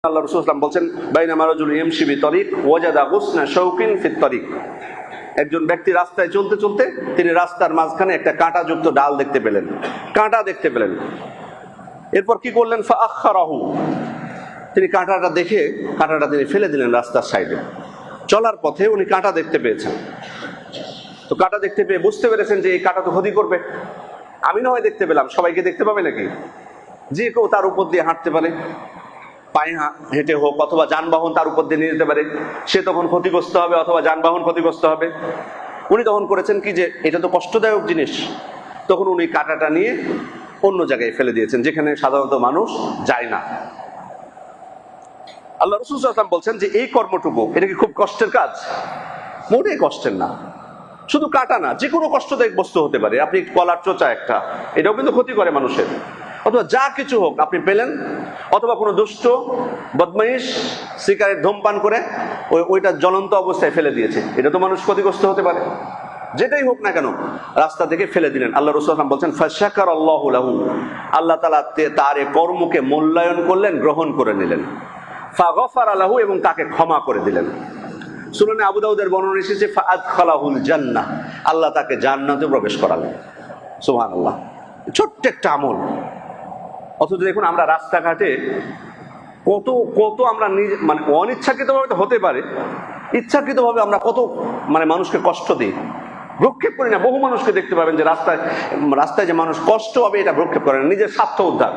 আল্লাহ রাসূল সাল্লাল্লাহু আলাইহি ওয়াসাল্লাম বলছেন, বাইনামা রাজুলুন ইয়ামশি বিতরিক ওয়াজাদা গুসনা শাওকিন ফিত তরিক। একজন ব্যক্তি রাস্তায় চলতে চলতে তিনি রাস্তার মাঝখানে একটা কাঁটাযুক্ত ডাল দেখতে পেলেন, কাঁটা দেখতে পেলেন। এরপর কি করলেন? ফাআখারাহু, তিনি কাঁটাটা দেখে কাঁটাটা তিনি ফেলে দিলেন রাস্তার সাইডে। চলার পথে উনি কাঁটা দেখতে পেয়েছেন, তো কাঁটা দেখতে পেয়ে বুঝতে পেরেছেন যে এই কাঁটা তো ক্ষতি করবে। আমি না হয় দেখতে পেলাম, সবাইকে দেখতে পাবে নাকি? যে কেউ তার উপর দিয়ে হাঁটতে পারে, পায়ে হেঁটে হোক অথবা যানবাহন তার উপর দিয়ে নিয়ে যেতে পারে, সে তখন ক্ষতিগ্রস্ত হবে অথবা যানবাহন ক্ষতিগ্রস্ত হবে। উনি তখন করেছেন কি, যে এটা তো কষ্টদায়ক জিনিস, তখন উনি কাঁটাটা নিয়ে অন্য জায়গায় ফেলে দিয়েছেন যেখানে সাধারণত মানুষ যায় না। আল্লাহ রাসূল সাল্লাল্লাহু আলাইহি ওয়াসাল্লাম বলছেন যে এই কর্মটুকু, এটা কি খুব কষ্টের কাজ? মোটেই কষ্টের না। শুধু কাটা না, যে কোনো কষ্টদায়ক বস্তু হতে পারে। আপনি কলার চোচা একটা, এটাও কিন্তু ক্ষতি করে মানুষের, অথবা যা কিছু হোক আপনি পেলেন, অথবা কোনো দুষ্ট বদমাইশ সিগারেট ধূমপান করে ওইটা জ্বলন্ত অবস্থায় ফেলে দিয়েছে, এটা তো মানুষ ক্ষতিগ্রস্ত হতে পারে। যেটাই হোক না কেন রাস্তা থেকে ফেলে দিলেন। আল্লাহ রাসূল সাল্লাল্লাহু আলাইহি ওয়াসাল্লাম বলছেন, ফাশাকারাল্লাহু লাহু, আল্লাহ তাআলা তার এই কর্মকে মূল্যায়ন করলেন, গ্রহণ করে নিলেন। ফাগফারা লাহু, এবং তাকে ক্ষমা করে দিলেন। সুনানে আবু দাউদের বর্ণনা এসেছে, ফাআদখালাহুল জান্নাহ, আল্লাহ তাকে জান্নাতে প্রবেশ করালেন। সুবহানাল্লাহ। ছোট্ট একটা আমল, অথচ দেখুন আমরা রাস্তাঘাটে কত কত আমরা মানে অনিচ্ছাকৃতভাবে তো হতে পারে, ইচ্ছাকৃতভাবে আমরা কত মানুষকে কষ্ট দিই, ভ্রুক্ষেপ করি না। বহু মানুষকে দেখতে পাবেন যে রাস্তায় যে মানুষ কষ্ট হবে এটা ভ্রুক্ষেপ করে না, নিজের স্বার্থ উদ্ধার।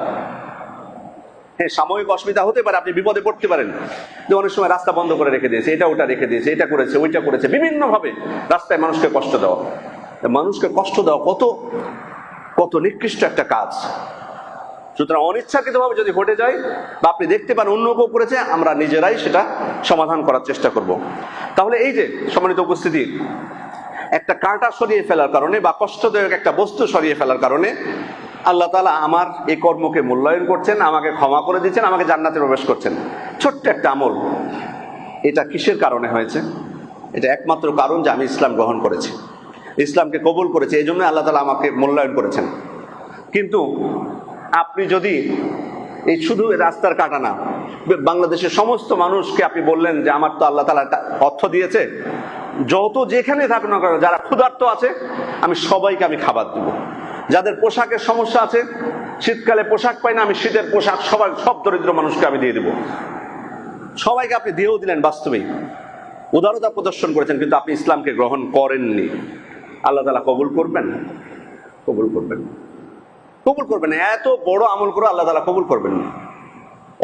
হ্যাঁ, সাময়িক অসুবিধা হতে পারে, আপনি বিপদে পড়তে পারেন, যে অনেক সময় রাস্তা বন্ধ করে রেখে দিয়েছে, এটা ওটা রেখে দিয়েছে, এটা করেছে ওইটা করেছে, বিভিন্ন ভাবে রাস্তায় মানুষকে কষ্ট দেওয়া। মানুষকে কষ্ট দেওয়া কত কত নিকৃষ্ট একটা কাজ। সুতরাং অনিচ্ছাকৃতভাবে যদি ঘটে যায় বা আপনি দেখতে পান অন্য কেউ করেছে, আমরা নিজেরাই সেটা সমাধান করার চেষ্টা করব। তাহলে এই যে সম্মানিত উপস্থিতি, একটা কাঁটা সরিয়ে ফেলার কারণে বা কষ্টদায়ক একটা বস্তু সরিয়ে ফেলার কারণে আল্লাহ তাআলা আমার এই কর্মকে মূল্যায়ন করছেন, আমাকে ক্ষমা করে দিচ্ছেন, আমাকে জান্নাতে প্রবেশ করছেন। ছোট্ট একটা আমল। এটা কিসের কারণে হয়েছে? এটা একমাত্র কারণ যে আমি ইসলাম গ্রহণ করেছি, ইসলামকে কবুল করেছি, এই জন্য আল্লাহ তাআলা আমাকে মূল্যায়ন করেছেন। কিন্তু আপনি যদি এই শুধু রাস্তার কাটা না, বাংলাদেশের সমস্ত মানুষকে আপনি বললেন যে আমার তো আল্লাহ তাআলা অর্থ দিয়েছে, যত যেখানে থাকুক না কেন, যারা ক্ষুধার্ত আছে আমি সবাইকে আমি খাবার দেব, যাদের পোশাকের সমস্যা আছে, শীতকালে পোশাক পাই না, আমি শীতের পোশাক সব দরিদ্র মানুষকে আমি দিয়ে দেব। সবাইকে আপনি দিয়েও দিলেন, বাস্তবেই উদারতা প্রদর্শন করেছেন, কিন্তু আপনি ইসলামকে গ্রহণ করেননি। আল্লাহ তাআলা কবুল করবেন? কবুল করবেন, কবুল করবেন। এত বড় আমল করে আল্লাহ তাআলা কবুল করবেন না।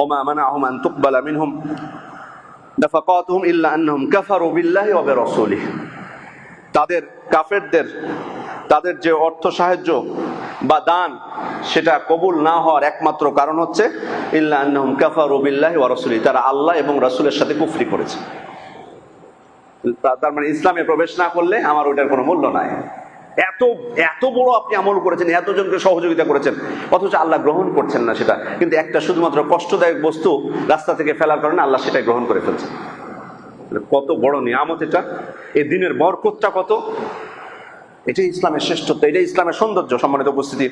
ওমা মানাহুম আন তুকবালা মিনহুম নাফাকাতুহুম ইল্লা আন্নাহুম কাফারু বিল্লাহি ওয়া বিরাসূলিহি। তাদের কাফেরদের তাদের যে অর্থ সাহায্য বা দান, সেটা কবুল না হওয়ার একমাত্র কারণ হচ্ছে ইল্লা আন্নাহুম কাফারু বিল্লাহি ওয়া রাসূলিহি, তারা আল্লাহ এবং রাসূলের সাথে কুফরি করেছে। তার মানে ইসলামে প্রবেশ না করলে আমার ওইটার কোনো মূল্য নাই। এত এত বড় আপনি আমল করেছেন, এতজনকে সহযোগিতা করেছেন, অথচ আল্লাহ গ্রহণ করছেন না সেটা। কিন্তু একটা শুধুমাত্র কষ্টদায়ক বস্তু রাস্তা থেকে ফেলার কারণে আল্লাহ সেটাই গ্রহণ করে ফেলছেন। কত বড় নিয়ামত এটা, এই দিনের বরকতটা কত! এটাই ইসলামের শ্রেষ্ঠত্ব, এটাই ইসলামের সৌন্দর্য। সম্মানিত উপস্থিতি।